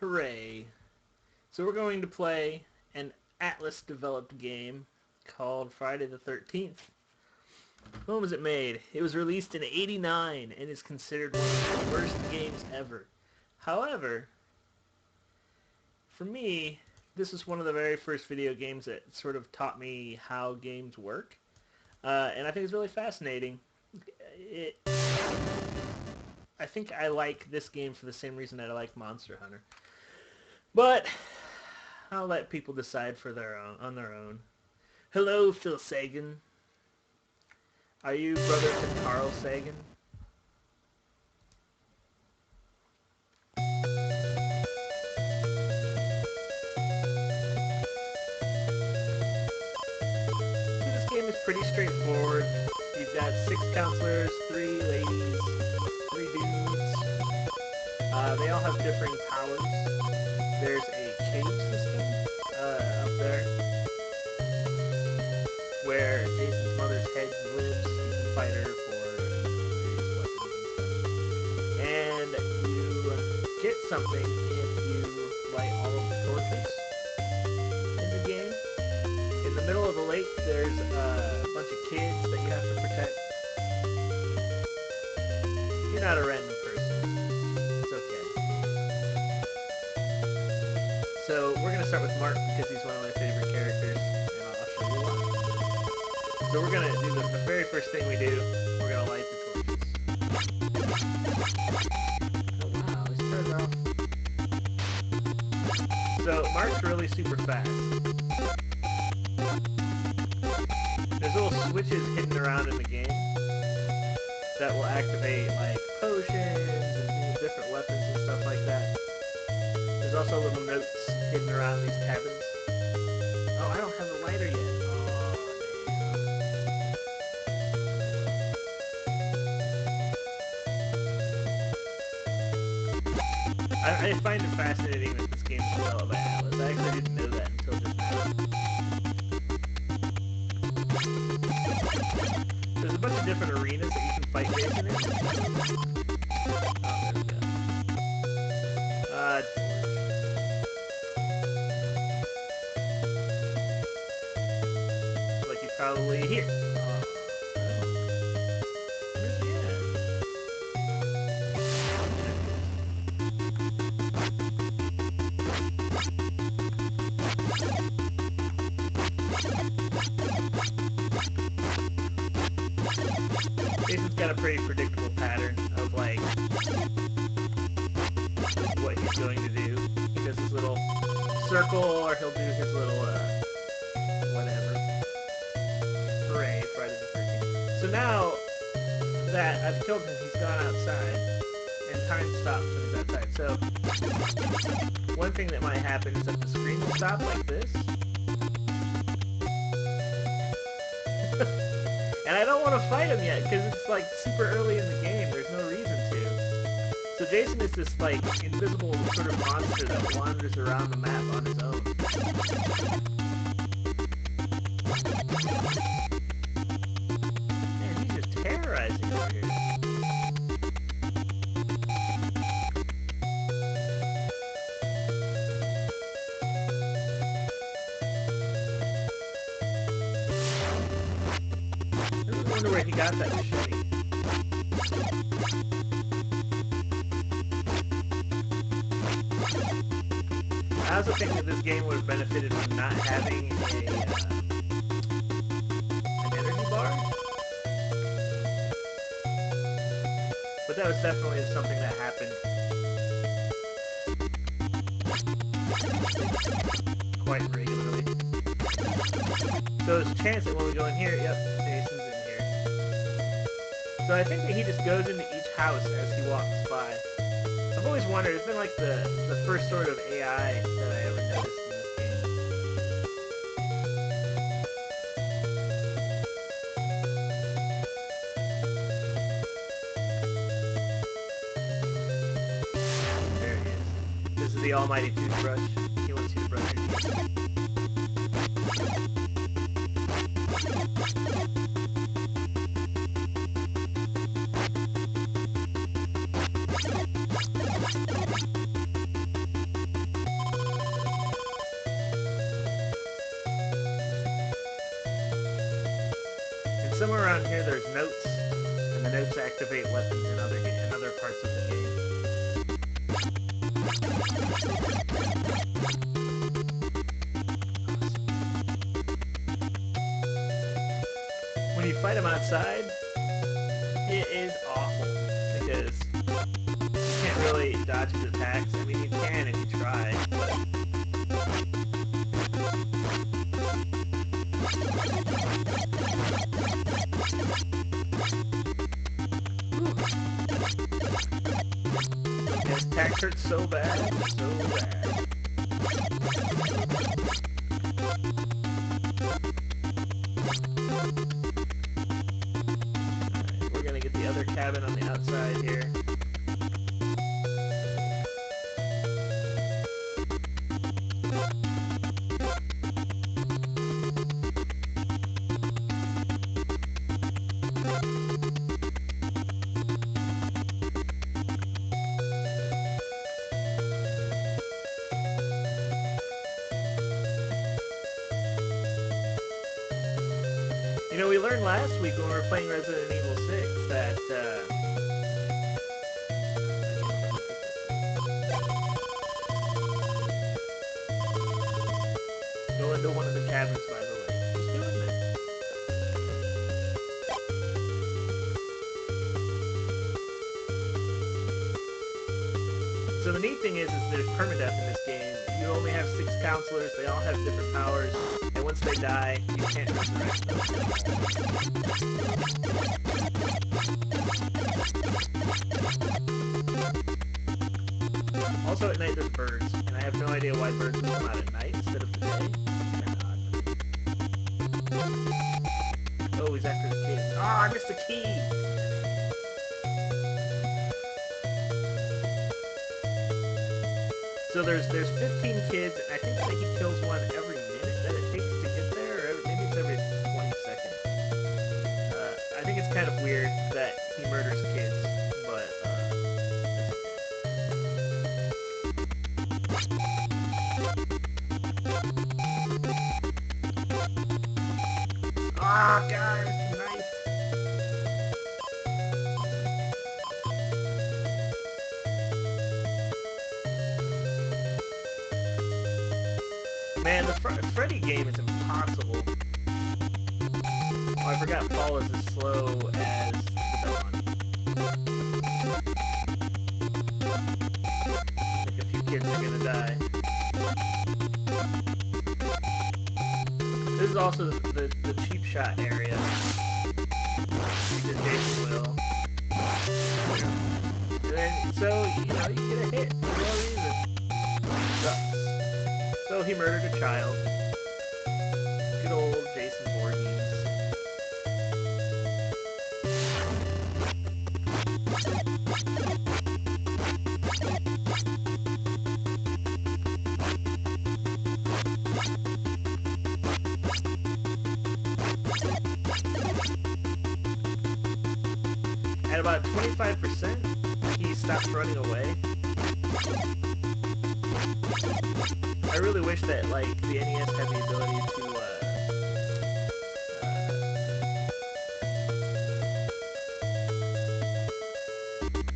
Hooray. So we're going to play an Atlus developed game called Friday the 13th. When was it made? It was released in '89 and is considered one of the worst games ever. However, for me, this was one of the very first video games that sort of taught me how games work. And I think it's really fascinating. I think I like this game for the same reason that I like Monster Hunter. But I'll let people decide on their own. Hello, Phil Sagan. Are you brother to Carl Sagan? This game is pretty straightforward. You've got 6 counselors, 3 ladies, 3 dudes. They all have different powers. There's a cage system up there where Jason's mother's head lives. You can fight her for various weapons and stuff. And you get something if you light all of the torches in the game. In the middle of the lake, there's a bunch of kids that you have to protect. You're not a random person. It's okay. So we're going to start with Mark because he's one of my favorite characters, and I'll show you why. So we're going to do the very first thing we do. We're going to light the torches. Oh wow, this turned off. So Mark's really super fast. There's little switches hidden around in the game that will activate like potions and different weapons and stuff like that. There's also little notes hidden around these cabins. Oh, I don't have a lighter yet. I find it fascinating that this game is developed by Atlus. I actually didn't know that until just now. There's a bunch of different arenas that you can fight Jason in. Oh, there we go. Like you probably hear. Where's he at? Jason's got a pretty predictable pattern of like what he's going to do. He does his little circle, or he'll do his little whatever. Hooray, Friday the 13th. So now that I've killed him, he's gone outside, and time stops when he's outside. So one thing that might happen is that the screen will stop like this. And I don't want to fight him yet, because it's like super early in the game, there's no reason to. So Jason is this like invisible sort of monster that wanders around the map on his own. Man, he's just terrorizing over here. I wonder where he got that machete. I also think that this game would have benefited from not having an energy bar. But that was definitely something that happened quite regularly. So there's a chance that when we go in here, yep, Jason's in here. So I think that he just goes into each house as he walks by. I've always wondered, it's been like the first sort of AI that I ever noticed in this game. There he is. This is the almighty toothbrush. He wants you to brush your teeth. And somewhere around here there's notes, and the notes activate weapons in other parts of the game. When you fight him outside, it is awful because you can't really dodge his attacks. I mean, you can if you try, but his attack hurts so bad, so bad. Alright, we're gonna get the other cabin on the outside here. You know, we learned last week when we were playing Resident Evil 6 that, go into one of the cabins, by the way. Just doing this. So the neat thing is there's permadeath in this game. You only have 6 counselors, they all have different powers, and once they die, you can't resurrect them. Also at night there's birds, and I have no idea why birds would come out at night instead of the day. Oh, he's after the kid. Oh, I missed the key! So there's 15 kids, and I think that he kills one every minute that it takes to get there, or maybe it's every 20 seconds. I think it's kind of weird that he murders kids, but ah, God, it's nice. Man, the Freddy game is impossible. Oh, I forgot Fall is as slow as the Dawn. Like a few kids are gonna die. This is also the cheap shot area. You did Jason Will. And then, so, you know, you get a hit for no reason. Sucks. So he murdered a child. Good old Jason Voorhees. At about 25%, he stops running away. I really wish that, like, the NES had the ability to,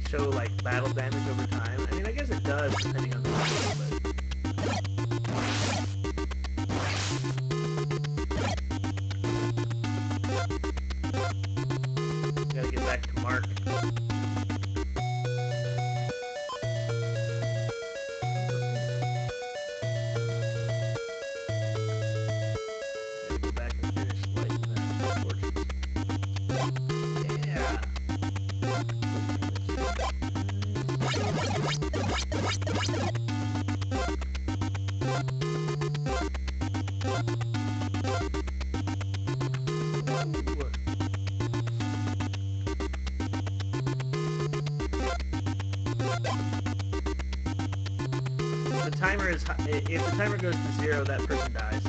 show, like, battle damage over time. I mean, I guess it does, depending on the level, but... Gotta get back to Mark. The timer is, if the timer goes to 0, that person dies.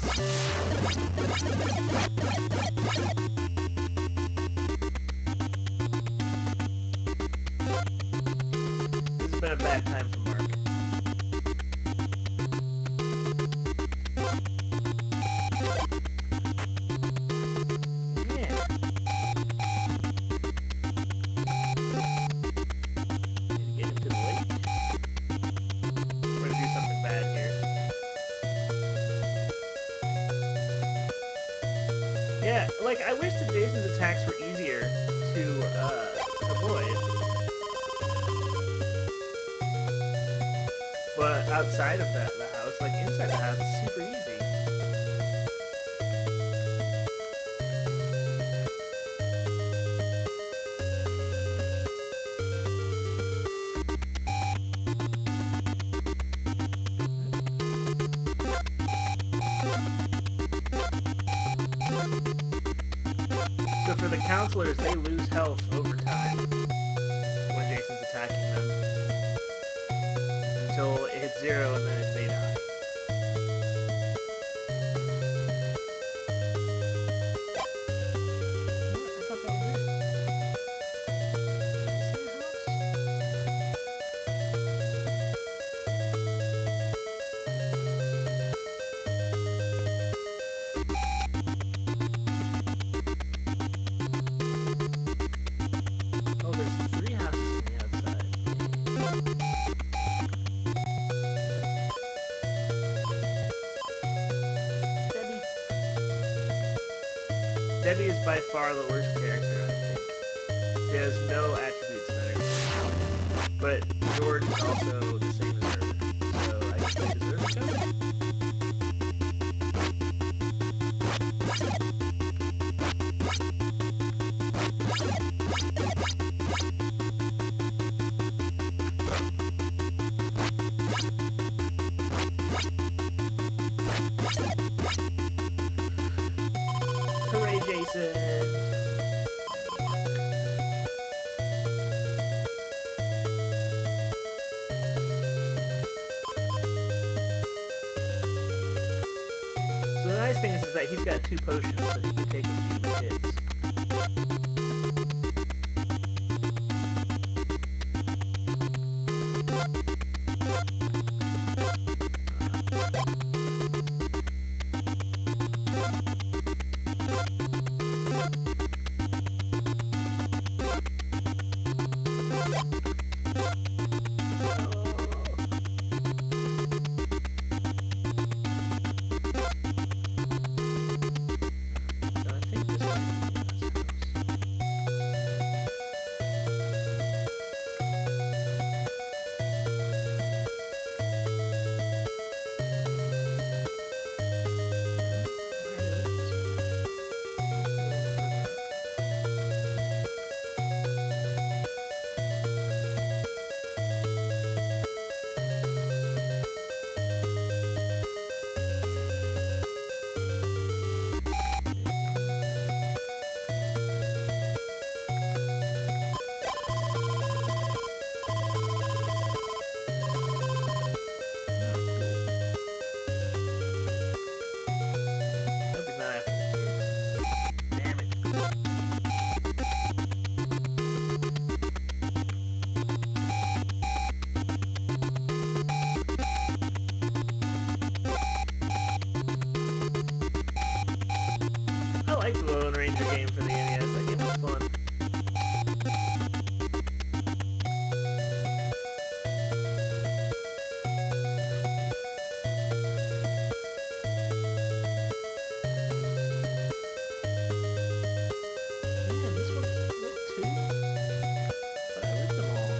This has been a bad time for Mark. Yeah. Need to get into the lake. We're gonna do something bad here. Yeah, like, I wish that Jason's attacks were easier to avoid. But outside of the house, like inside the house, it's super easy. So for the counselors, they lose health over time when Jason's attacking them until it hits 0 and then they die. What? I thought that was it. Oh, there's 3 houses on the outside. Debbie. Debbie is by far the worst character, I think. She has no attributes that are good. But George is also the same as her. So I guess they deserve each other. Hooray, Jason! So the nice thing is that he's got 2 potions, so he can take a few hits. liked the Lone Ranger game for the NES. That game was fun. Man, this one's lit too. But I lit them all.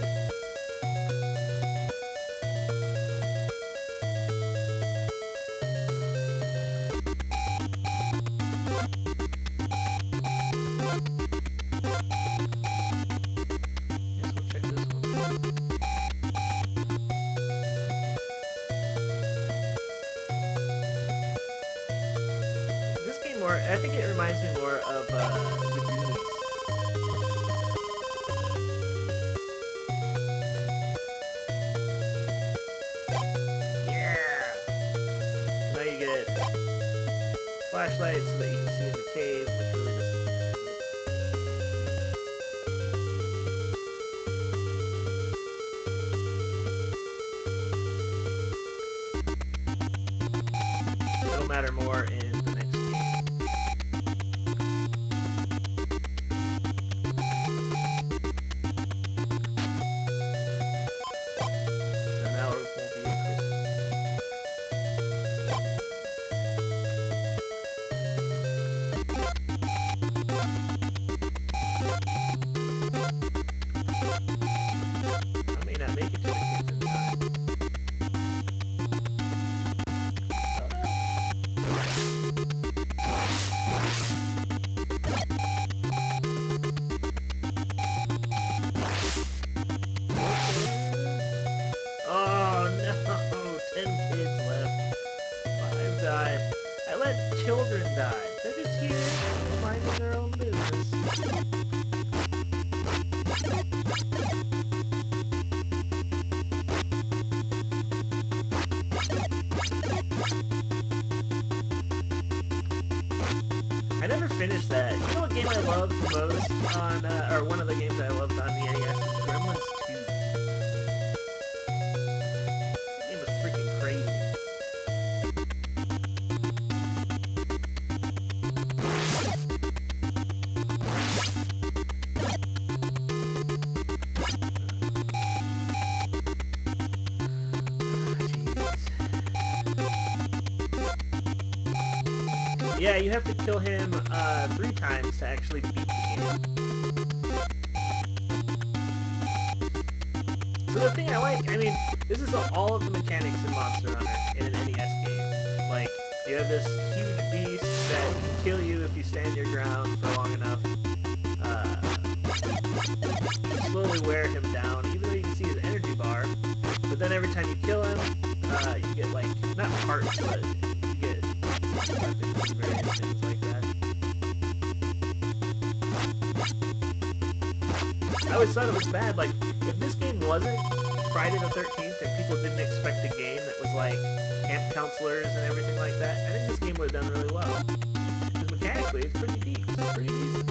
Guess we'll check this one. This game more, I think it reminds me more of the Goonies. Yeah! Now you get flashlight so that you can see in the cave, which really doesn't. It'll matter more in the next game. So now it won't be a Christmas. I may not make it to the kids in time. Oh no! 10 kids left. 5 died. I let children die. They're just here minding their own business. I never finished that. You know what game I loved the most on, or one of the games I loved on the NES was Gremlins 2. That game was freaking crazy. Yeah, you have to kill him 3 times to actually beat the game. So the thing I like, I mean, this is all of the mechanics in Monster Hunter in an NES game. Like, you have this huge beast that can kill you if you stand your ground for long enough. You slowly wear him down, even though you can see his energy bar. But then every time you kill him, you get, like, not parts, but you get weapons and various things like that. I always thought it was bad, like, if this game wasn't Friday the 13th and people didn't expect a game that was like camp counselors and everything like that, I think this game would have done really well. Because mechanically, it's pretty deep. It's pretty decent.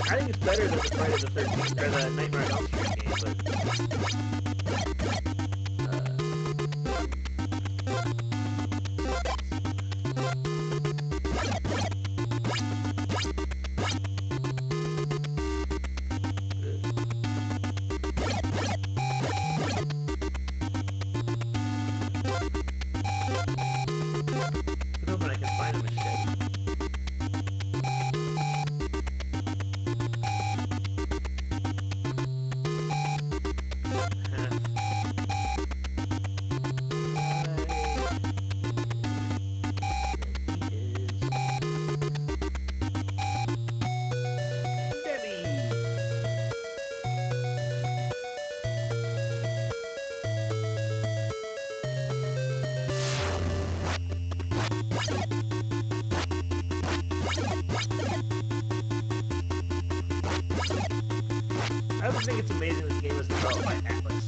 I think it's better than the Friday the 13th, or the Nightmare on Elm Street game, but... I'm hoping I can find a machete. I always think it's amazing this game was developed by Atlus.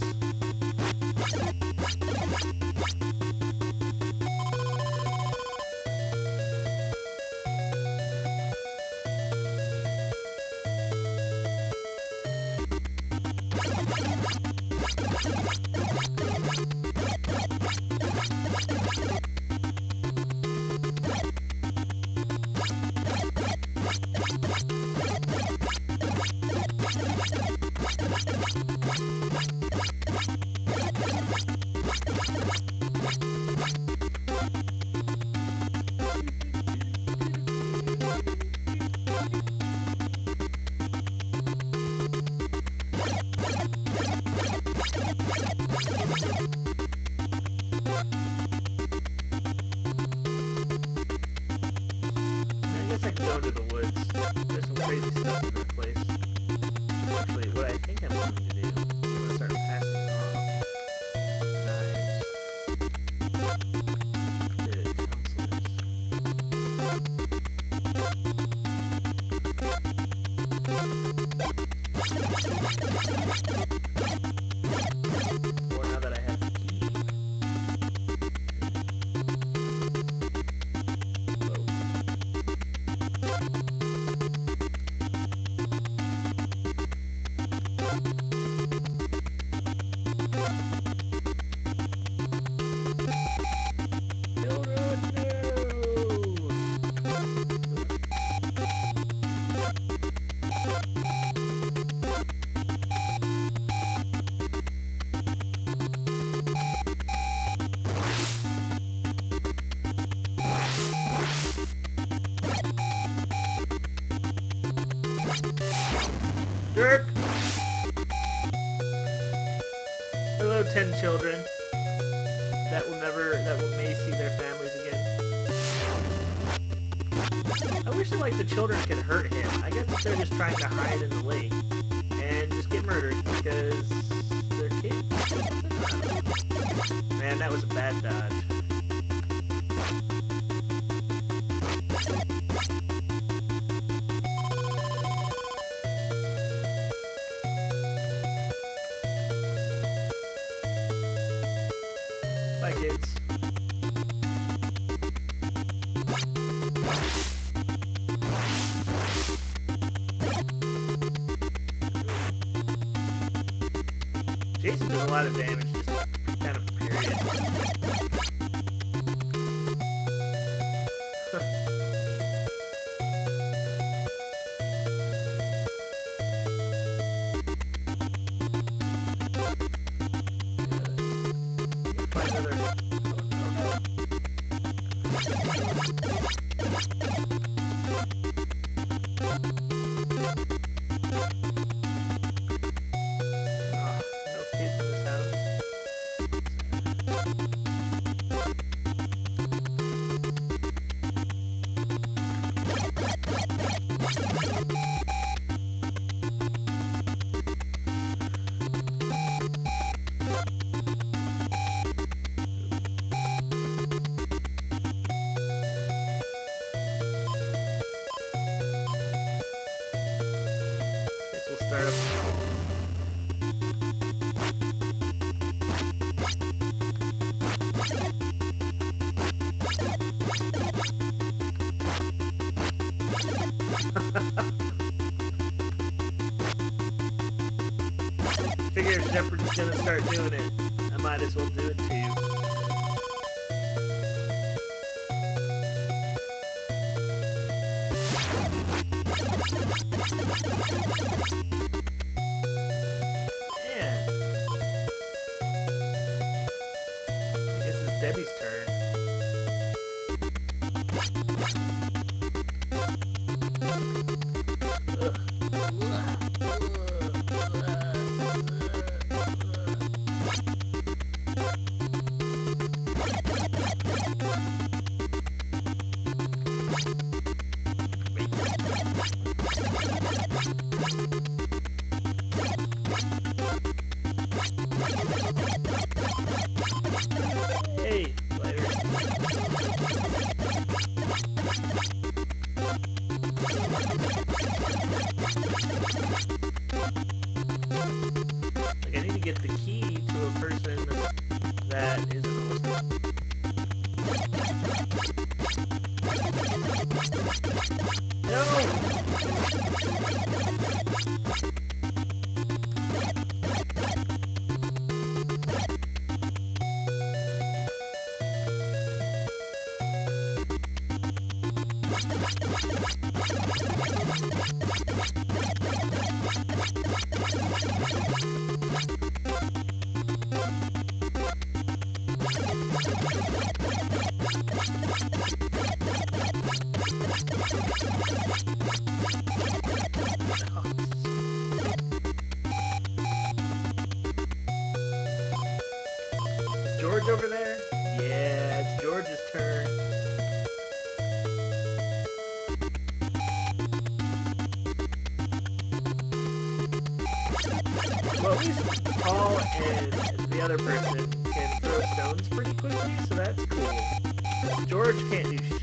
Go to the woods. There's some crazy stuff in that place. Actually, what I think I'm going to do is I'm going to start passing off knives to counselors. Or now that I have the key. Jerk! Hello, 10 children that may see their families again. I wish that, like, the children could hurt him. I guess if they're just trying to hide in the lake and just get murdered because they're kids. Man, that was a bad dodge. Bye, kids. Jason does a lot of damage, just kind of period. Find another. We'll start up. Figure if Shepard's gonna start doing it, I might as well do it too. Man. I guess it's Debbie's turn. Hey, later. Like, I need to get the key to a person that isn't listening. No! Is George over there? Yeah, it's George's turn. Well, at least Paul and the other person can throw stones pretty quickly, so that's cool. George can't do shit.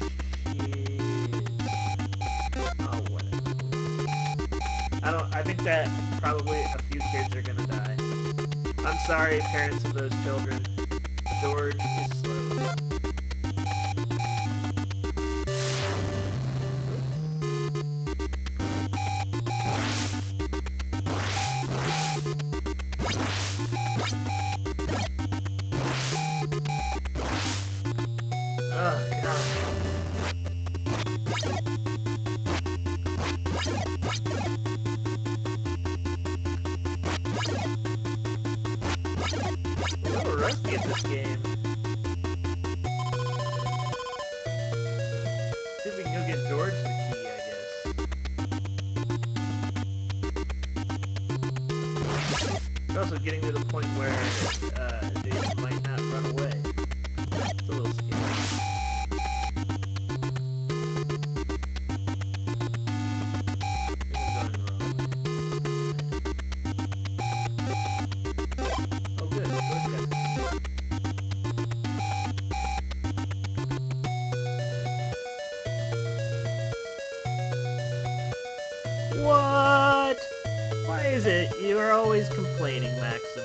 Oh, whatever. I think that probably a few kids are gonna die. I'm sorry, parents of those children. George is slow. Oh, God. I'm a little rusty at this game. See if we can go get George the key, I guess. We're also getting to the point where they might not run away. It's a little scary. Oh, good. George got this. What? Why is it you are always complaining, Maxim?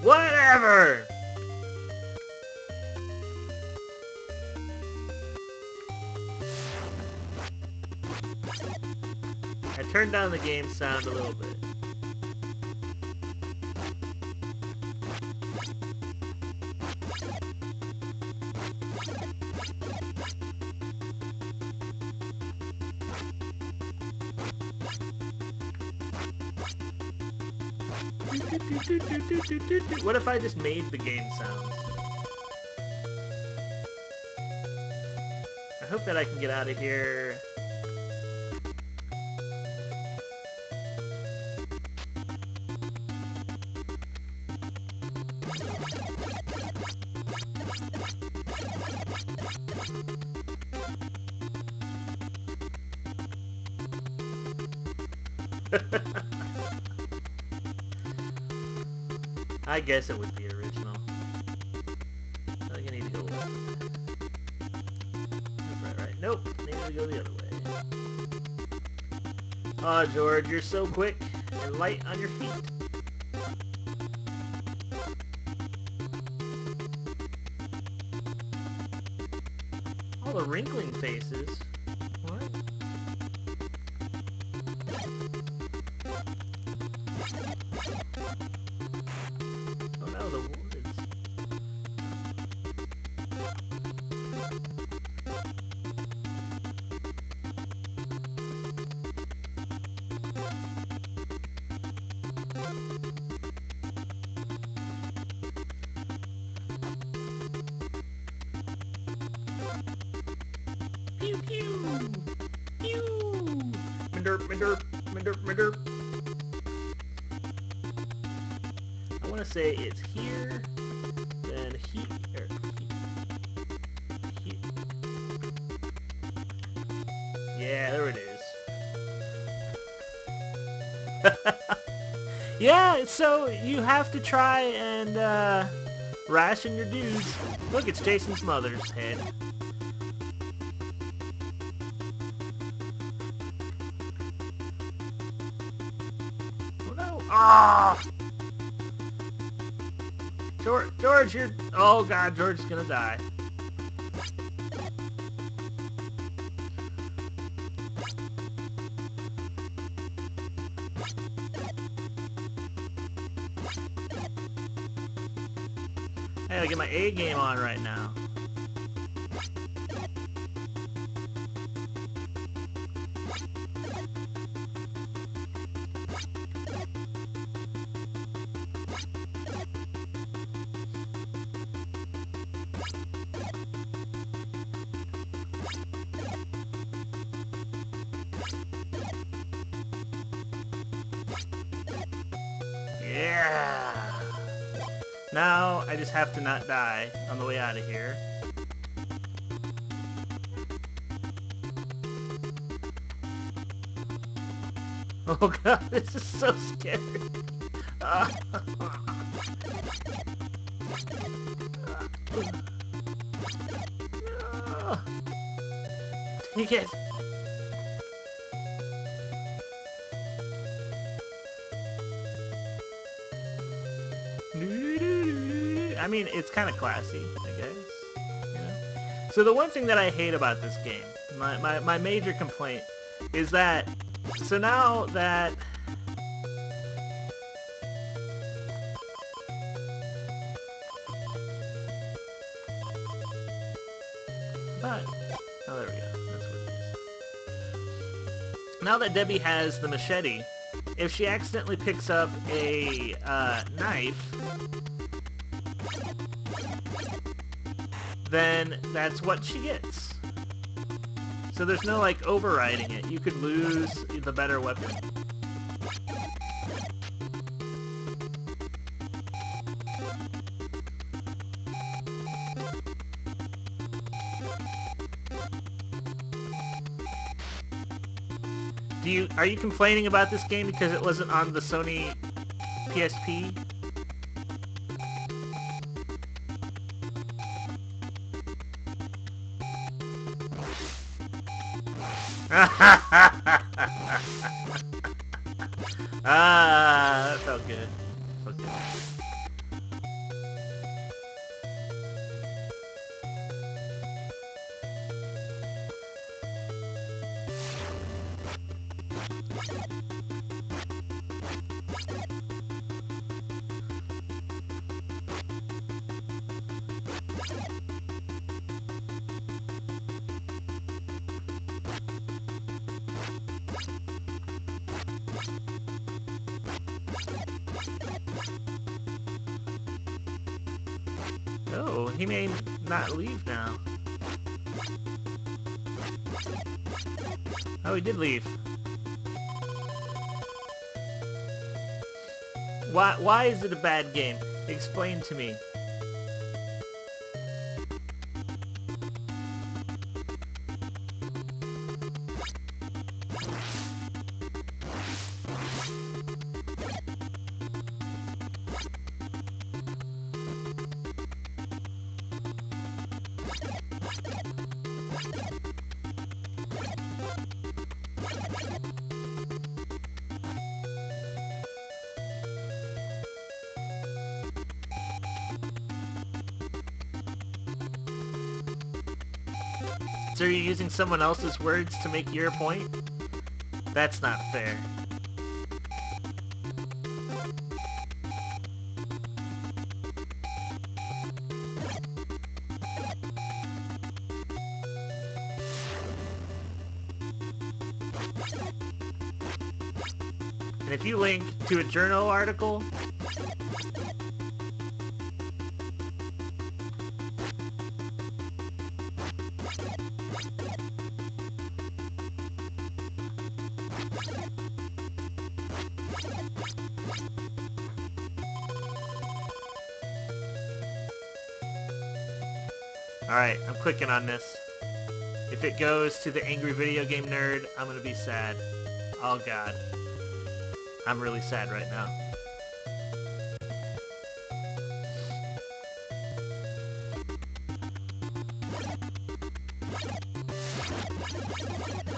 Whatever! I turned down the game sound a little bit. What if I just made the game sounds? I hope that I can get out of here. I guess it would be original. I think I need to go left. Right. Nope. I need to go the other way. Aw, George, you're so quick and light on your feet. All the wrinkling faces. What? Oh no, the woods. Pew pew! Pew! Derp, derp, derp, derp. I want to say it's here, then here. Yeah, there it is. Yeah, so you have to try and ration your dudes. Look, it's Jason's mother's head. Oh no! Ah! George, you're... Oh god, George is gonna die. I gotta get my A game on right now. Yeah! Now I just have to not die on the way out of here. Oh god, this is so scary. Take it. I mean, it's kind of classy, I guess. You know? So the one thing that I hate about this game, my major complaint, is that, so now that but oh, there we go. That's what it is. Now that Debbie has the machete, if she accidentally picks up a knife, then that's what she gets. So there's no, like, overriding it. You could lose the better weapon. Are you complaining about this game because it wasn't on the Sony PSP? Ah, that felt good. Felt good. Oh, he may not leave now. Oh, he did leave. Why is it a bad game? Explain to me. So are you using someone else's words to make your point? That's not fair. And if you link to a journal article, alright, I'm clicking on this. If it goes to the angry video game nerd, I'm gonna be sad. Oh god. I'm really sad right now.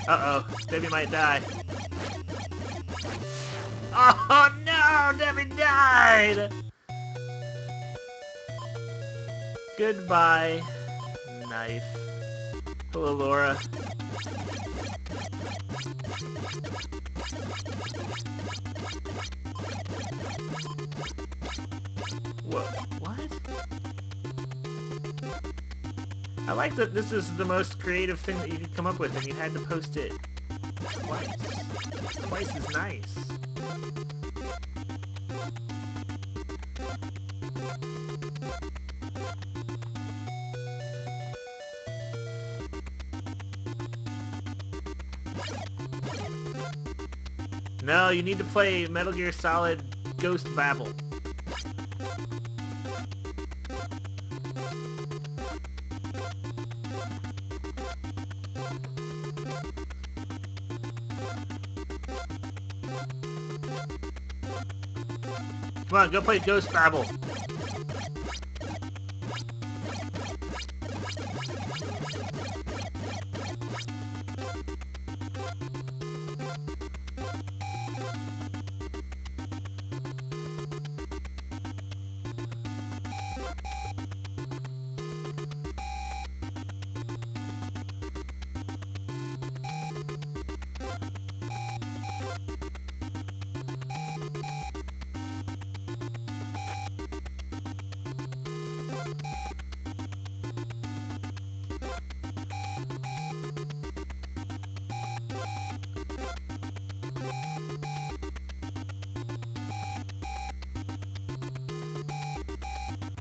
Uh-oh, Debbie might die. Oh no, Debbie died! Goodbye, knife. Hello, Laura. Whoa, what? I like that this is the most creative thing that you could come up with, and you had to post it twice. Twice is nice. No, you need to play Metal Gear Solid Ghost Babel. Come on, go play Ghost Babel.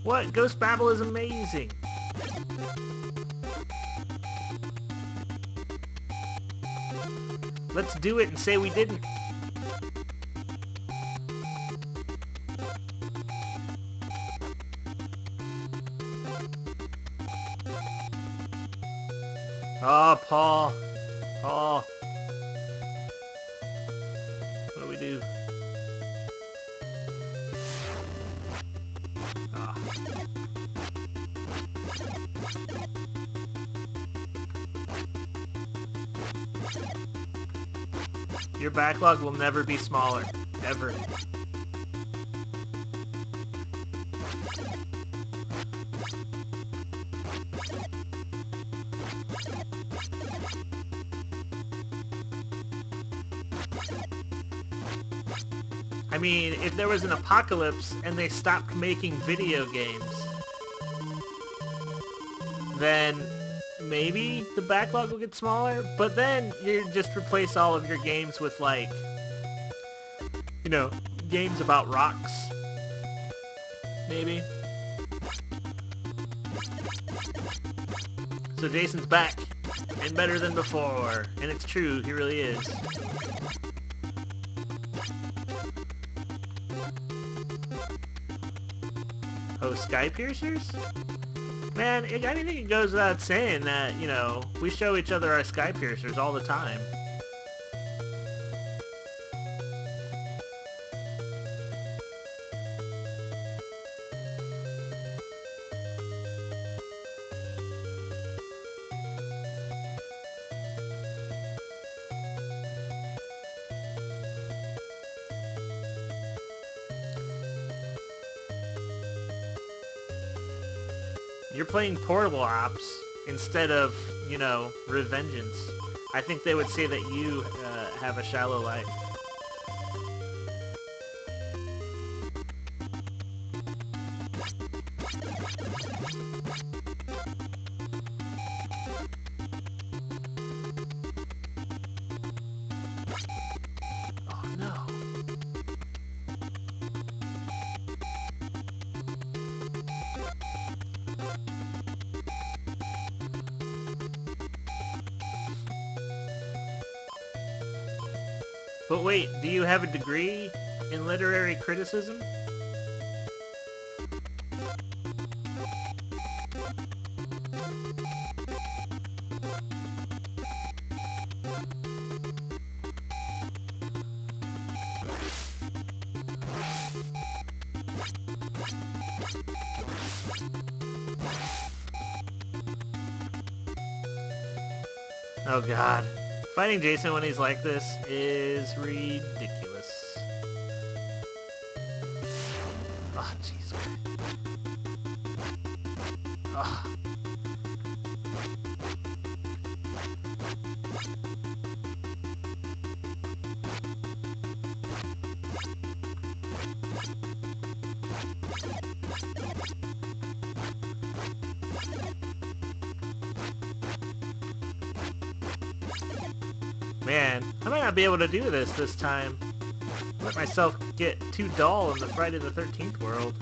What? Ghost Babel is amazing. Let's do it and say we didn't. Oh, Paul. Paul. What do we do? Oh. Your backlog will never be smaller. Ever. I mean, if there was an apocalypse and they stopped making video games, then maybe the backlog will get smaller, but then you just replace all of your games with, like, you know, games about rocks. Maybe. So Jason's back, and better than before. And it's true, he really is. Oh, sky piercers? Man, I think it goes without saying that, you know, we show each other our sky piercers all the time. You're playing Portable Ops instead of, you know, Revengeance. I think they would say that you have a shallow life. Oh no. But wait, do you have a degree in literary criticism? Oh god. Fighting Jason when he's like this is ridiculous. Oh, jeez. Oh. Man, I might not be able to do this time. Let myself get too dull in the Friday the 13th world.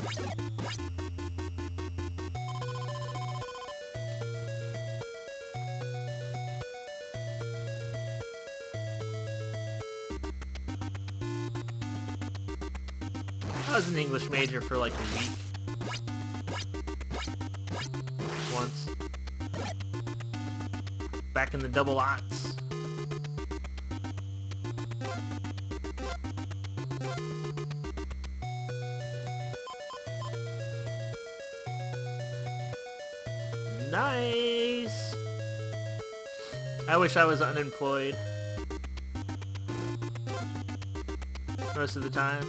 I was an English major for like a week. Once. Back in the double aughts. Nice! I wish I was unemployed most of the time.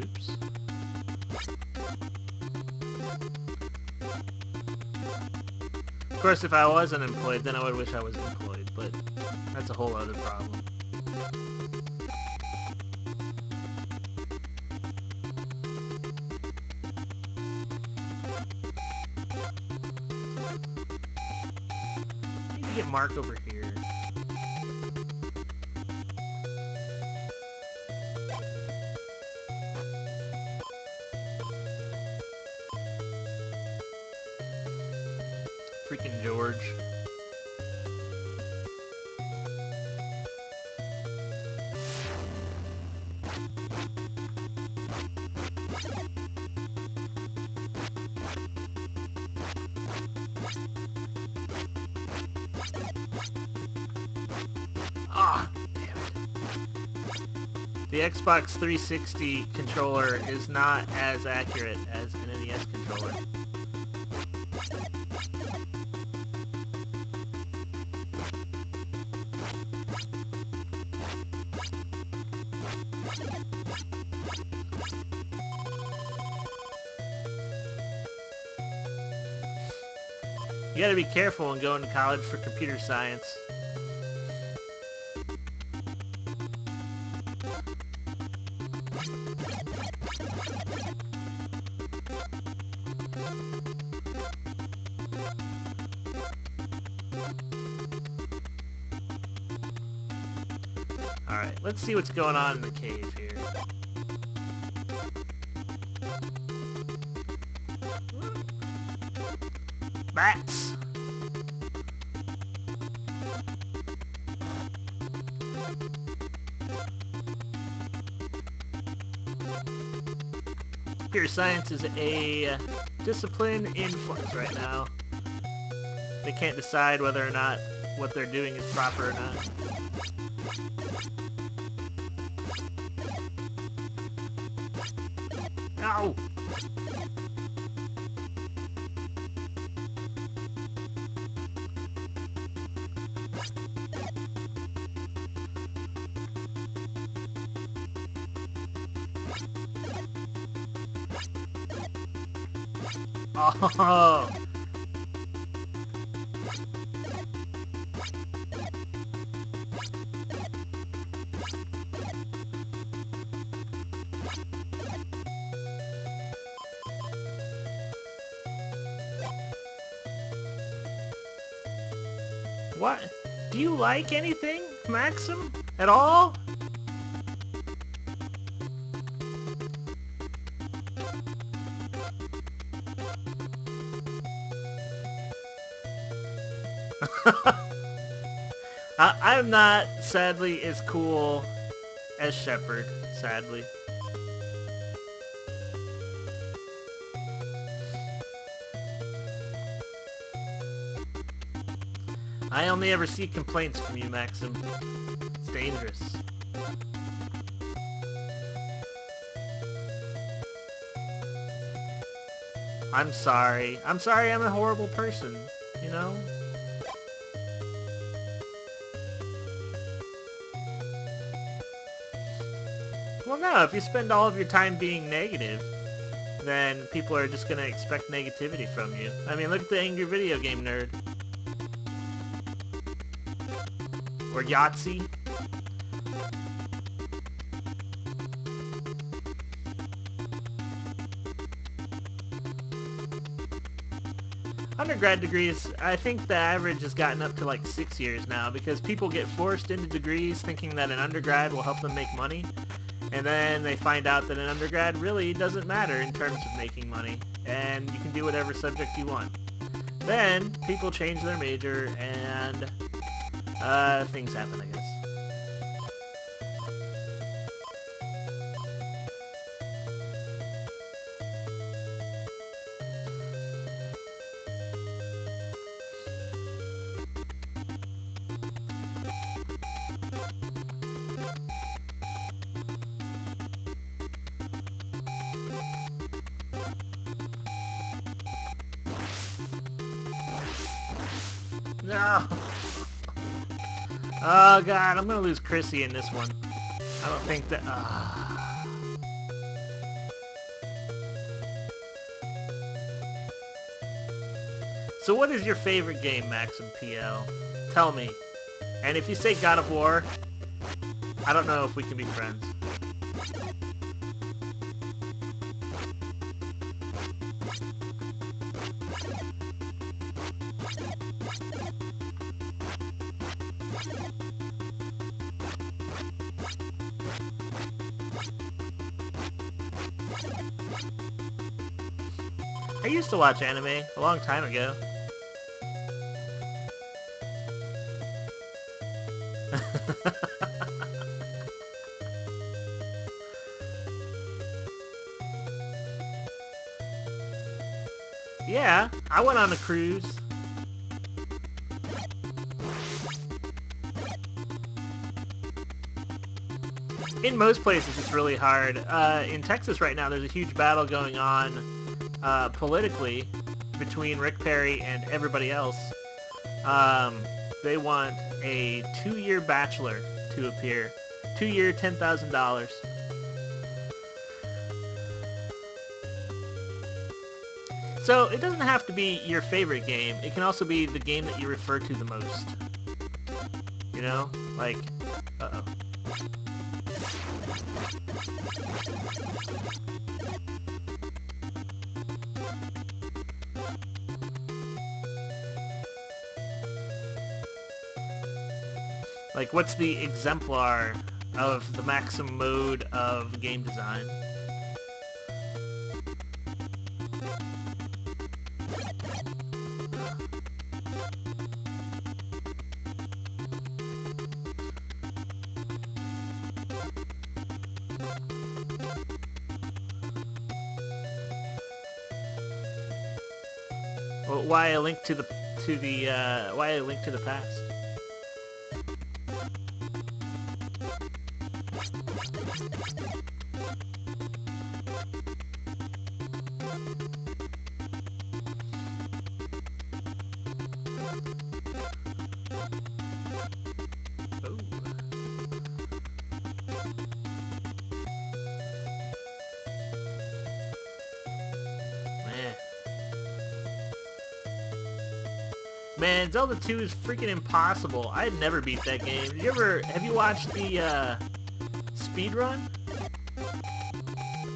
Oops. Of course, if I was unemployed, then I would wish I was employed, but that's a whole other problem. I need to get Mark over here. Freaking George. Ah, damn it. The Xbox 360 controller is not as accurate as an NES controller. You gotta be careful when going to college for computer science. Alright, let's see what's going on in the cave here. Bats! Computer science is a discipline in flux right now. They can't decide whether or not what they're doing is proper or not. Ow! Oh! What? Do you like anything, Maxim? At all? I'm not, sadly, as cool as Shepard, sadly. I only ever see complaints from you, Maxim. It's dangerous. I'm sorry. I'm sorry I'm a horrible person, you know? Well, no, if you spend all of your time being negative, then people are just gonna expect negativity from you. I mean, look at the angry video game nerd. Or Yahtzee. Undergrad degrees, I think the average has gotten up to like 6 years now because people get forced into degrees thinking that an undergrad will help them make money. And then they find out that an undergrad really doesn't matter in terms of making money. And you can do whatever subject you want. Then people change their major and things happen, I guess. No! Oh god, I'm gonna lose Chrissy in this one. I don't think that... So what is your favorite game, Maxim PL? Tell me. And if you say God of War, I don't know if we can be friends. I used to watch anime a long time ago. Yeah, I went on a cruise. In most places, it's really hard. In Texas right now, there's a huge battle going on politically between Rick Perry and everybody else. They want a 2-year bachelor to appear. 2-year, $10,000. So it doesn't have to be your favorite game. It can also be the game that you refer to the most. You know? Like, uh-oh. Like, what's the exemplar of the Maxim mode of game design? Well, why a link to the why a link to the past? Oh. Man, Zelda 2 is freaking impossible. I'd never beat that game. Have you watched the speedrun?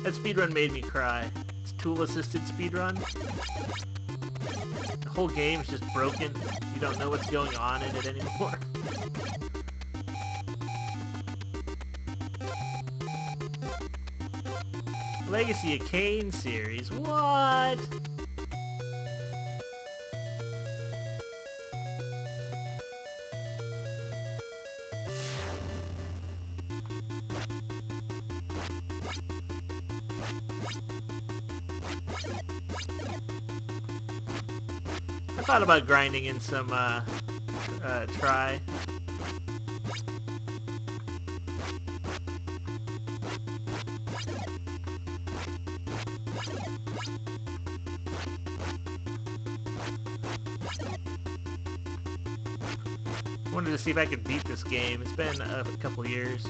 That speedrun made me cry. It's tool-assisted speedrun. The whole game's just broken. You don't know what's going on in it anymore. Legacy of Kain series. What? I thought about grinding in some try. Wanted to see if I could beat this game. It's been a couple years.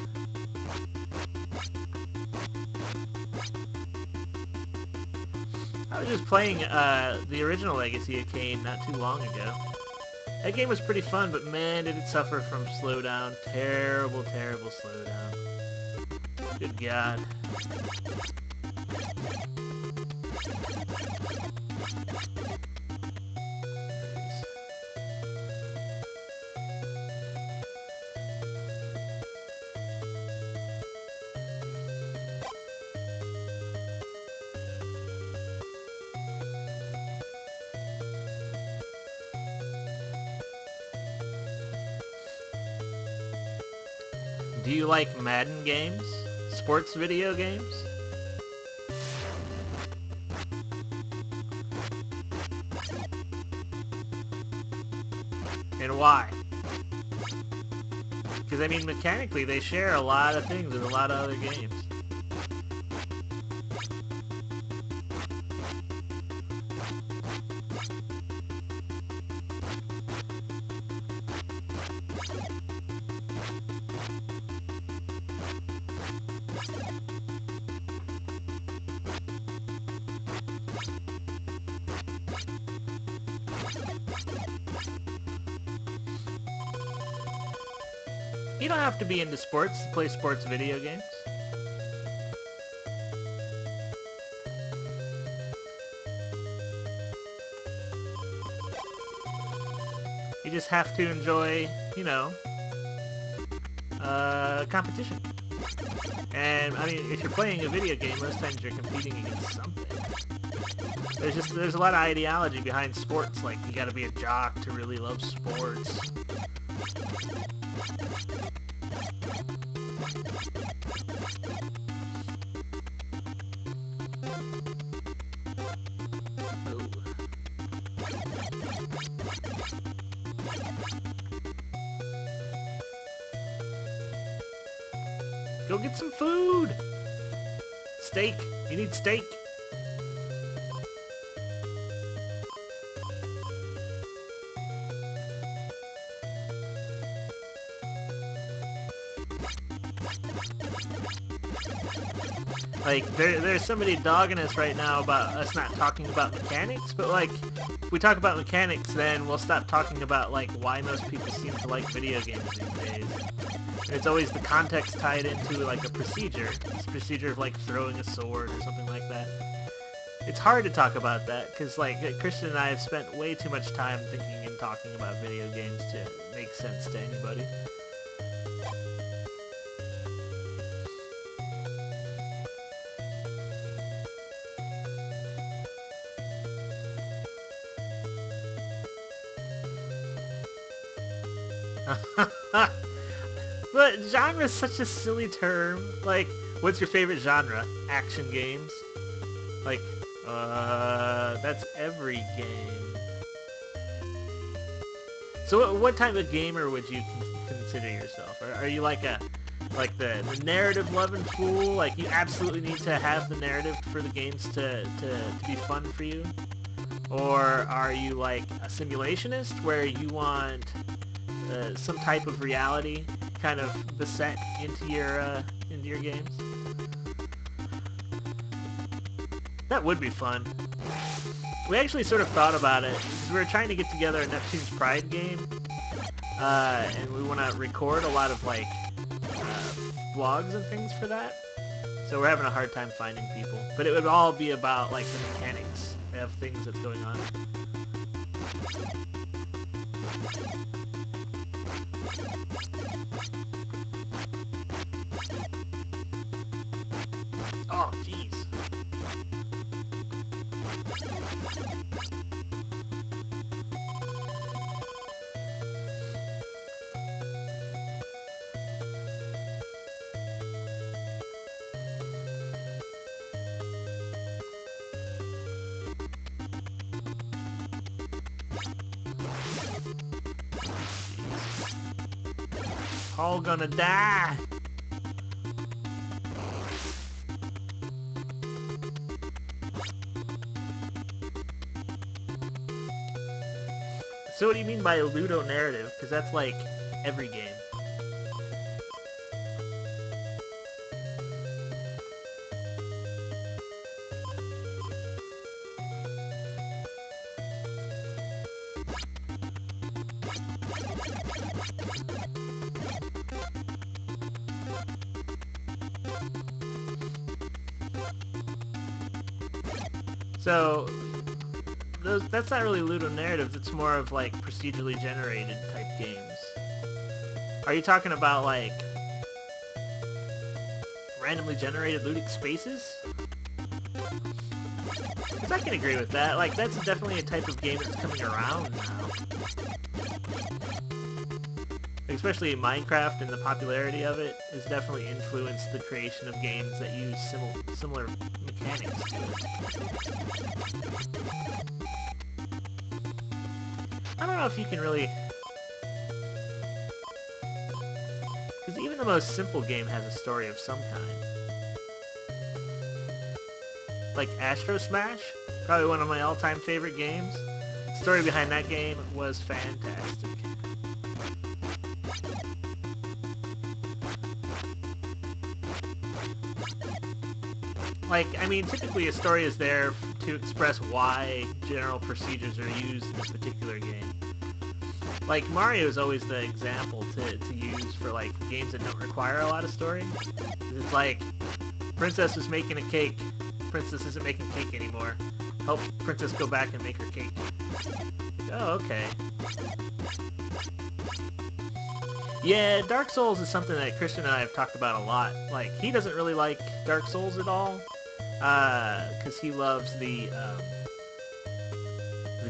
I was just playing the original Legacy of Kain not too long ago. That game was pretty fun, but man, did it suffer from slowdown. Terrible, terrible slowdown. Good God. Do you like Madden games? Sports video games? And why? Because, I mean, mechanically, they share a lot of things with a lot of other games. You don't have to be into sports to play sports video games. You just have to enjoy, you know, competition. And, I mean, if you're playing a video game, most times you're competing against something. There's a lot of ideology behind sports, like you gotta be a jock to really love sports. Go get some food! Steak! You need steak! Like, there's somebody dogging us right now about us not talking about mechanics, but like, if we talk about mechanics, then we'll stop talking about, like, why most people seem to like video games these days. And it's always the context tied into, like, a procedure. It's a procedure of, like, throwing a sword or something like that. It's hard to talk about that, because, like, Christian and I have spent way too much time thinking and talking about video games to make sense to anybody. But genre is such a silly term. Like, what's your favorite genre? Action games? Like, that's every game. So what type of gamer would you consider yourself? Are you like the narrative loving fool? Like, you absolutely need to have the narrative for the games to be fun for you? Or are you like a simulationist where you want some type of reality kind of beset into your games? That would be fun. We actually sort of thought about it because we were trying to get together a Neptune's Pride game, and we want to record a lot of like vlogs and things for that. So we're having a hard time finding people, but it would all be about like the mechanics of things that's going on. Oh, jeez. All gonna die. So what do you mean by a ludo-narrative? Because that's like every game. So that's not really ludo-narratives, it's more of like procedurally generated type games. Are you talking about like randomly generated ludic spaces? Because I can agree with that. Like, that's definitely a type of game that's coming around now. especially Minecraft and the popularity of it, has definitely influenced the creation of games that use similar mechanics to it. I don't know if you can really... Because even the most simple game has a story of some kind. Like Astro Smash, probably one of my all-time favorite games. The story behind that game was fantastic. Like, I mean, typically a story is there to express why general procedures are used in this particular game. Like, Mario is always the example to use for, like, games that don't require a lot of story. It's like, Princess is making a cake. Princess isn't making cake anymore. Help Princess go back and make her cake. Oh, okay. Yeah, Dark Souls is something that Christian and I have talked about a lot. Like, he doesn't really like Dark Souls at all, because he loves the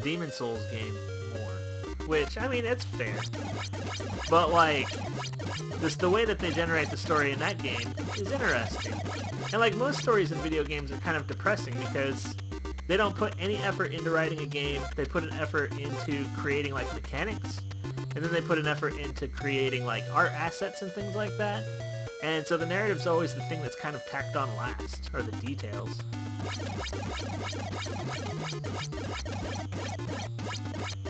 Demon Souls game more. Which, I mean, it's fair. But, like, the way that they generate the story in that game is interesting. And, like, most stories in video games are kind of depressing because they don't put any effort into writing a game. They put an effort into creating, like, mechanics. And then they put an effort into creating, like, art assets and things like that. And so the narrative's always the thing that's kind of tacked on last, or the details.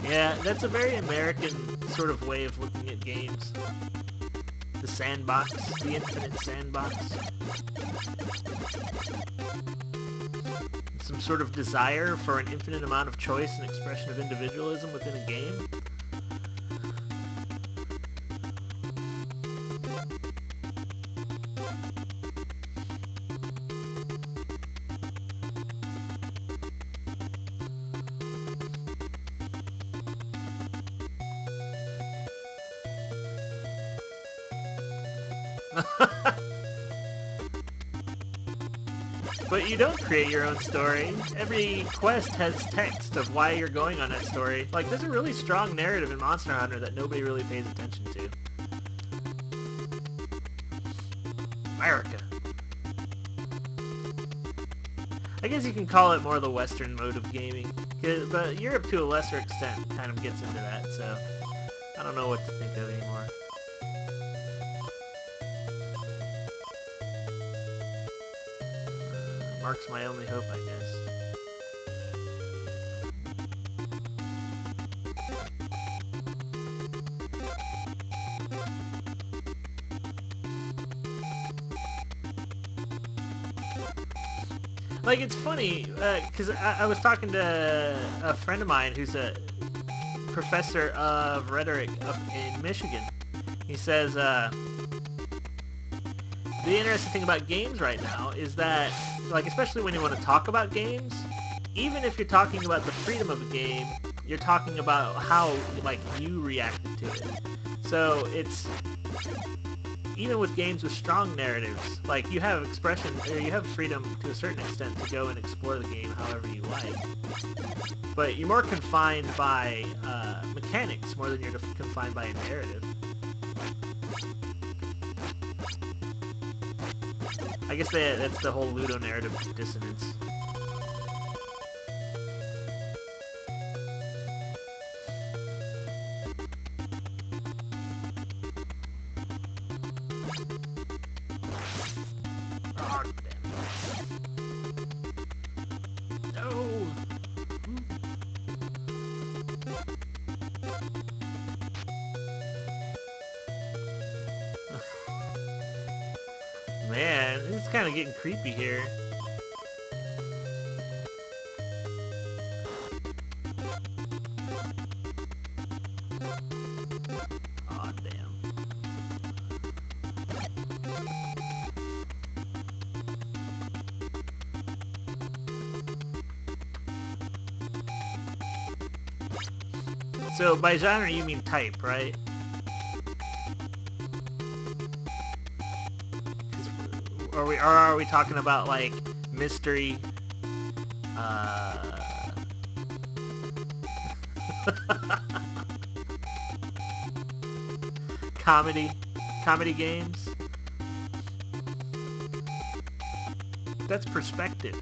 Yeah, that's a very American sort of way of looking at games. The sandbox, the infinite sandbox. Some sort of desire for an infinite amount of choice and expression of individualism within a game. But you don't create your own story. Every quest has text of why you're going on that story. Like, there's a really strong narrative in Monster Hunter that nobody really pays attention to. America. I guess you can call it more the Western mode of gaming. But Europe, to a lesser extent, kind of gets into that, so I don't know what to think of anymore. Mark's my only hope, I guess. Like, it's funny, because I was talking to a friend of mine who's a professor of rhetoric up in Michigan. He says, the interesting thing about games right now is that, like, especially when you want to talk about games, even if you're talking about the freedom of a game, you're talking about how, like, you reacted to it. So it's, even with games with strong narratives, like, you have expression, or you have freedom to a certain extent to go and explore the game however you like. But you're more confined by mechanics more than you're confined by a narrative. I guess that's the whole ludo-narrative dissonance. Oh, damn. No! Man, it's kind of getting creepy here. Aw, damn. So, by genre you mean type, right? Are we talking about, like, mystery? comedy games. That's perspective.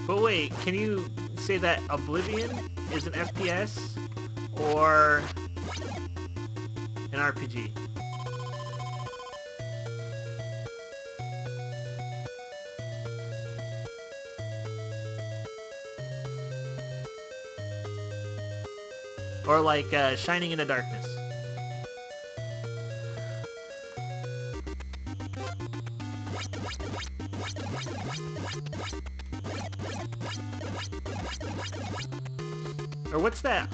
But wait, can you say that Oblivion is an FPS or an RPG? Or like Shining in the Darkness? Or what's that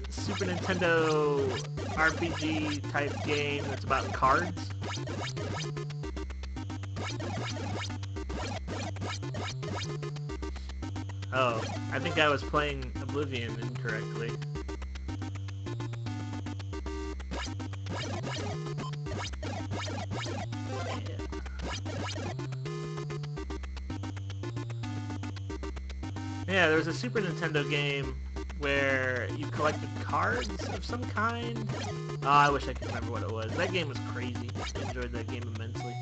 Super Nintendo RPG type game that's about cards? Oh, I think I was playing Oblivion incorrectly. Yeah, there was a Super Nintendo game where you collected cards of some kind. Oh, I wish I could remember what it was. That game was crazy. I enjoyed that game immensely.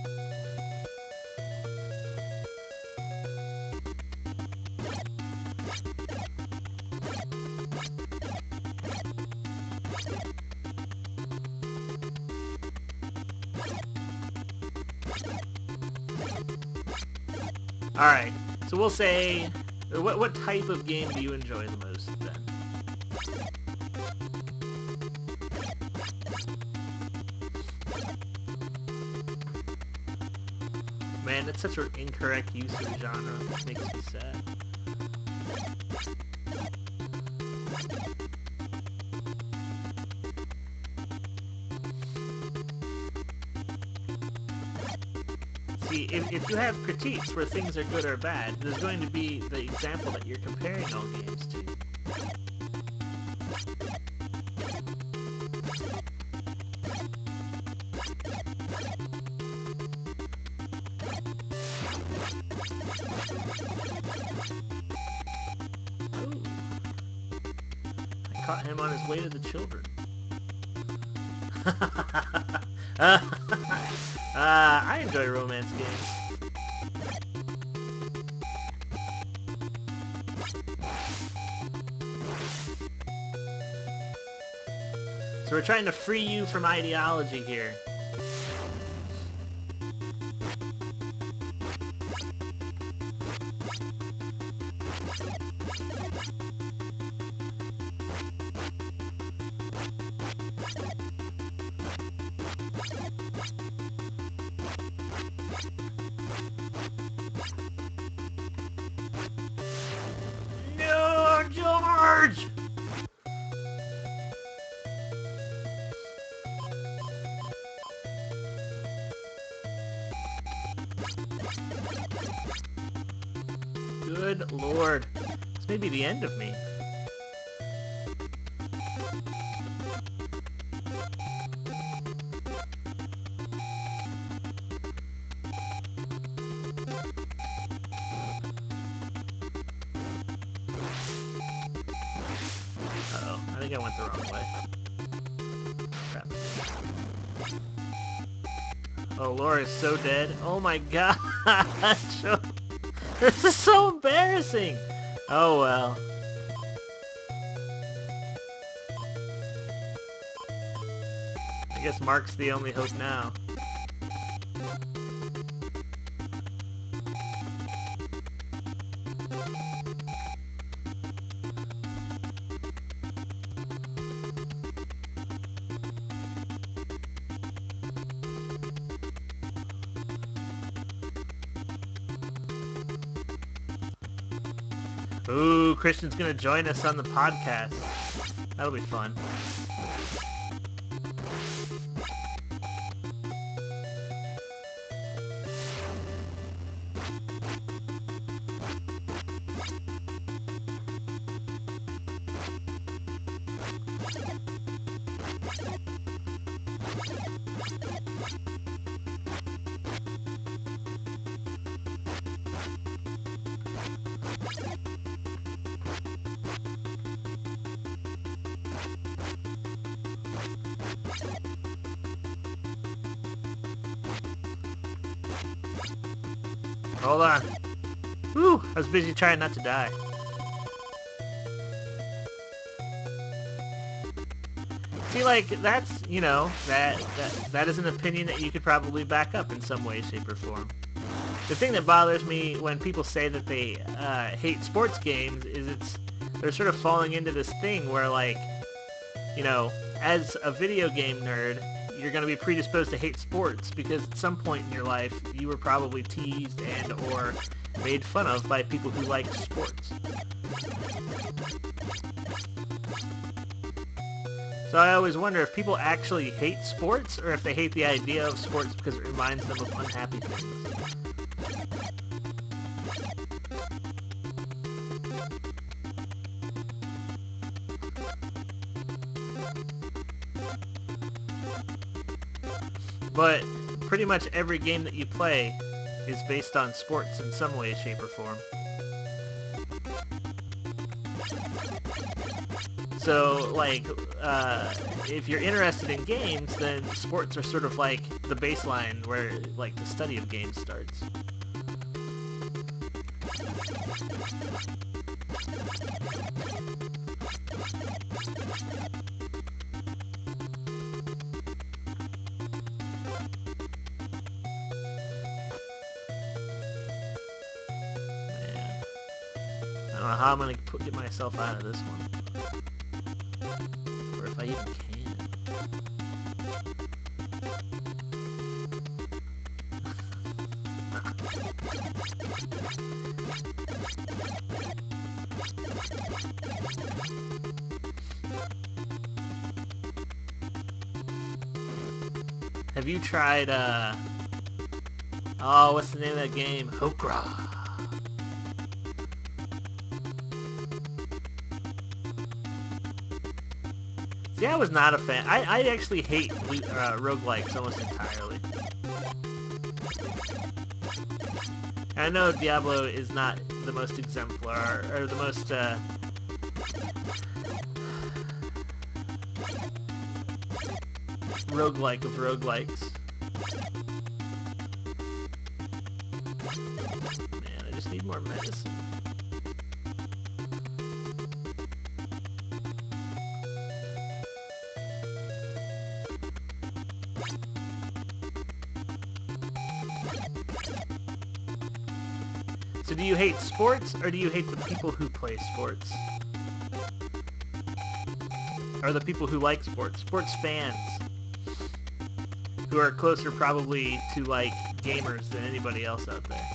Alright, so we'll say, what type of game do you enjoy the most then? Man, that's such an incorrect use of the genre. It makes me sad. See, if you have critiques where things are good or bad, there's going to be the example that you're comparing all games to. Ooh. I caught him on his way to the children. I enjoy romance games. So we're trying to free you from ideology here. No, George! Good lord. This may be the end of me. Uh-oh, I think I went the wrong way. Crap. Oh, Laura's so dead. Oh my god! This is so embarrassing! Oh well. I guess Mark's the only hope now. Ooh, Christian's gonna join us on the podcast. That'll be fun. Hold on. Whew, I was busy trying not to die. See, like, that's, you know, that is an opinion that you could probably back up in some way, shape, or form. The thing that bothers me when people say that they hate sports games is they're sort of falling into this thing where, like, you know, as a video game nerd, you're going to be predisposed to hate sports because at some point in your life you were probably teased and or made fun of by people who liked sports. So I always wonder if people actually hate sports or if they hate the idea of sports because it reminds them of unhappy things. But pretty much every game that you play is based on sports in some way, shape, or form. So, like, if you're interested in games, then sports are sort of like the baseline where, like, the study of games starts. I don't know how I'm going to get myself out of this one. Or if I even can. Have you tried, oh, what's the name of that game? Hokra. See, I was not a fan. I actually hate roguelikes almost entirely. I know Diablo is not the most exemplar, or the most, roguelike of roguelikes. Man, I just need more medicine. So do you hate sports, or do you hate the people who play sports? Or the people who like sports? Sports fans. Who are closer probably to, like, gamers than anybody else out there.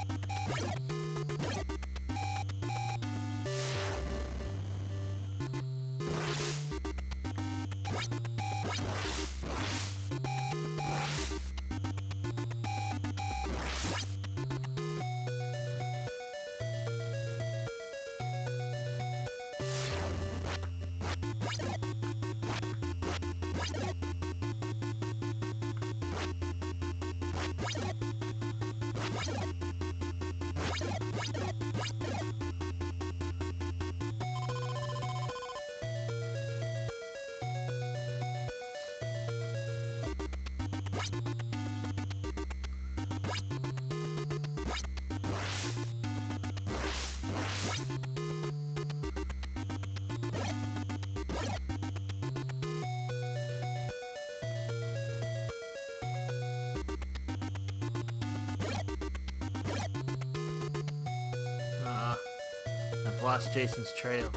I've lost Jason's trail.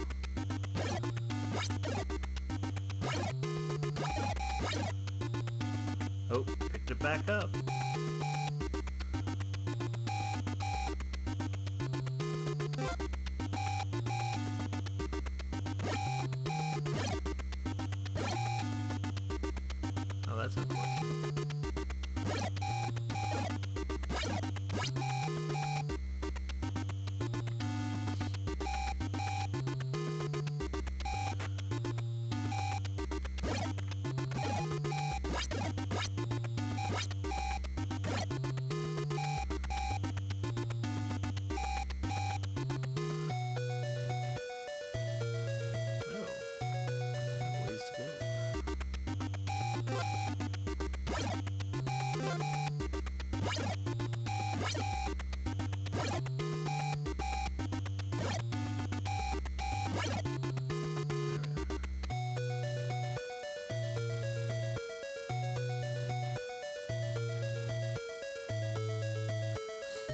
Oh, picked it back up.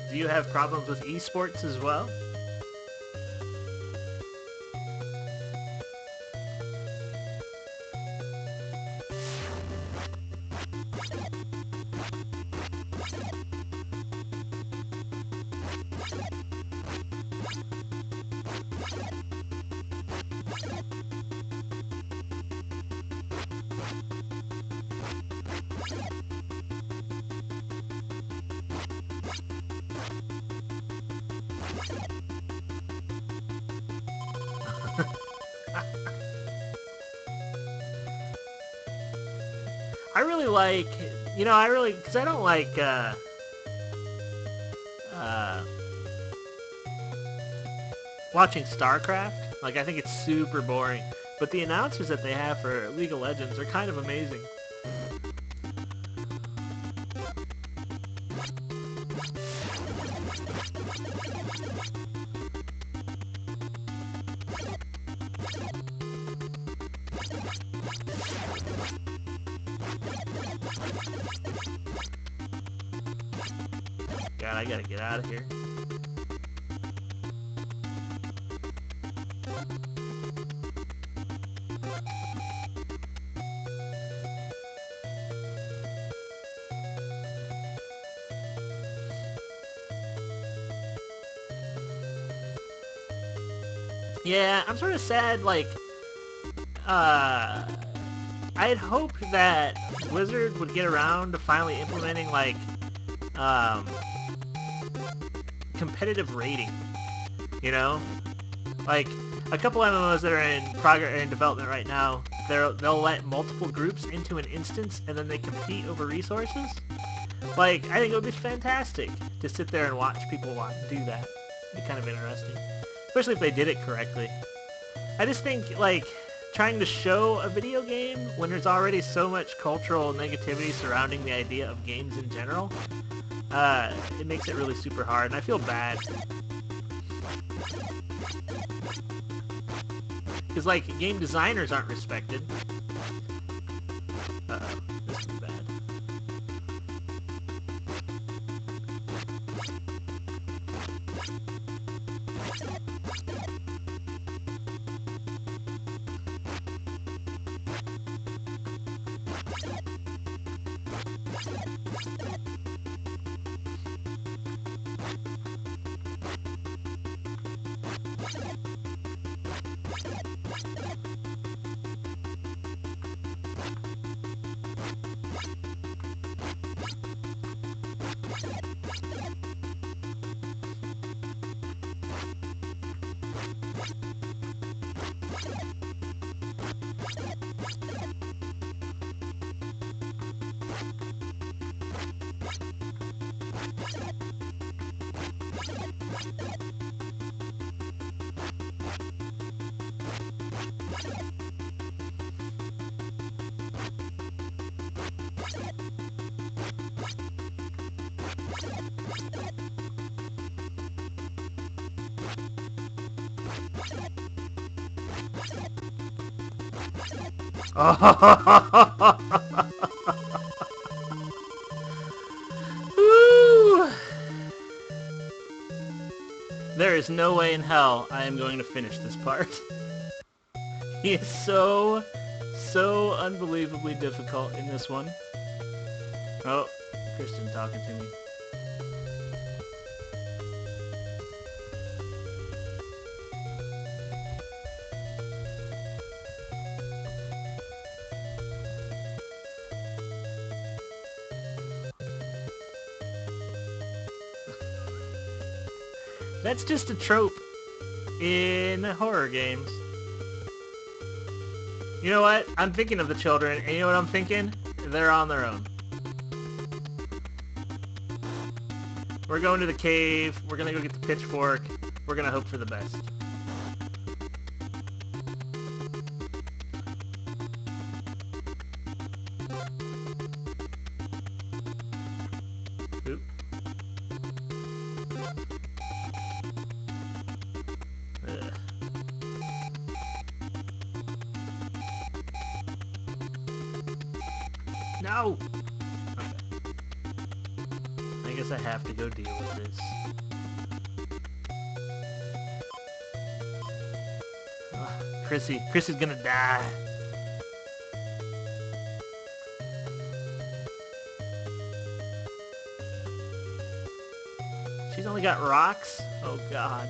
Do you have problems with esports as well? I really like, because I don't like, watching StarCraft. Like, I think it's super boring. But the announcers that they have for League of Legends are kind of amazing. God, I gotta get out of here. Yeah, I'm sort of sad, like, I had hoped that Blizzard would get around to finally implementing, like, competitive rating, you know? Like, a couple MMOs that are in development right now, they'll let multiple groups into an instance, and then they compete over resources. Like, I think it would be fantastic to sit there and watch people do that. It'd be kind of interesting. Especially if they did it correctly. I just think, like, trying to show a video game when there's already so much cultural negativity surrounding the idea of games in general, it makes it really super hard, and I feel bad. Because, like, game designers aren't respected. Uh-oh, this is bad. Woo! There is no way in hell I am going to finish this part. He is so unbelievably difficult in this one. Oh, Kristen talking to me. That's just a trope in horror games. You know what? I'm thinking of the children, and you know what I'm thinking? They're on their own. We're going to the cave. We're gonna go get the pitchfork. We're gonna hope for the best. Oop. Ugh. No! Okay. I guess guess I have to go deal with this. Chrissy's gonna die. She's only got rocks? Oh god.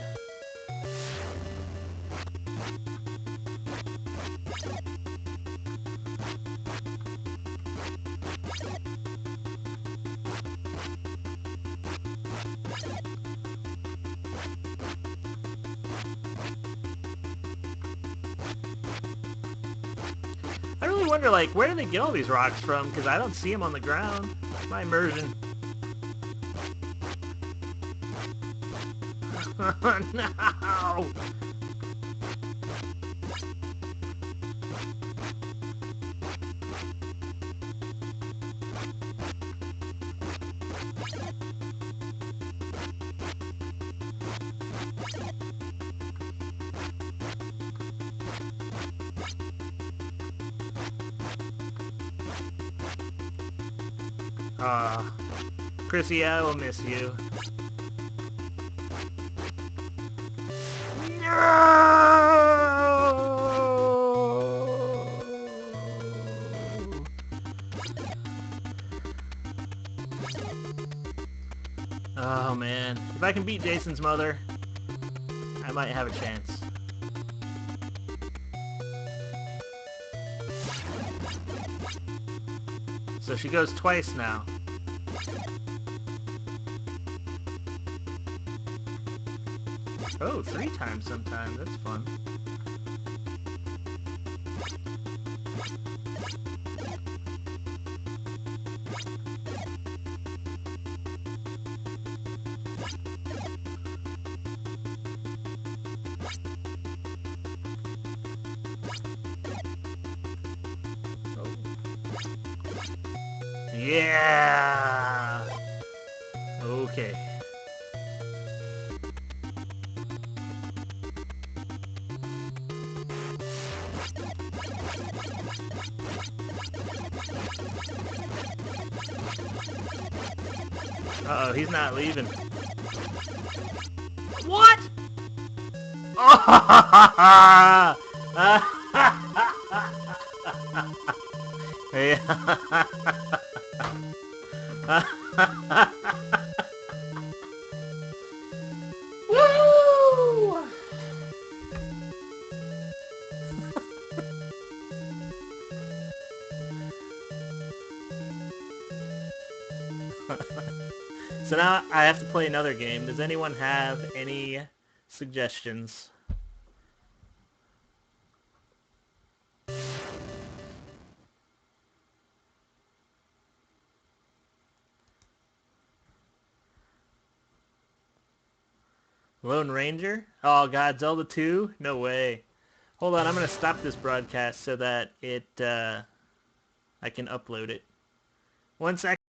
I really wonder, like, where do they get all these rocks from? Because I don't see them on the ground. My immersion. No! Chrissy, I will miss you. Oh man, if I can beat Jason's mother, I might have a chance. So she goes twice now. Oh, 3 times sometimes, that's fun. Yeah! Okay. Uh-oh, he's not leaving. What? Woo! So now I have to play another game. Does anyone have any suggestions? Lone Ranger? Oh god, Zelda 2? No way. Hold on, I'm gonna stop this broadcast so that I can upload it. 1 second.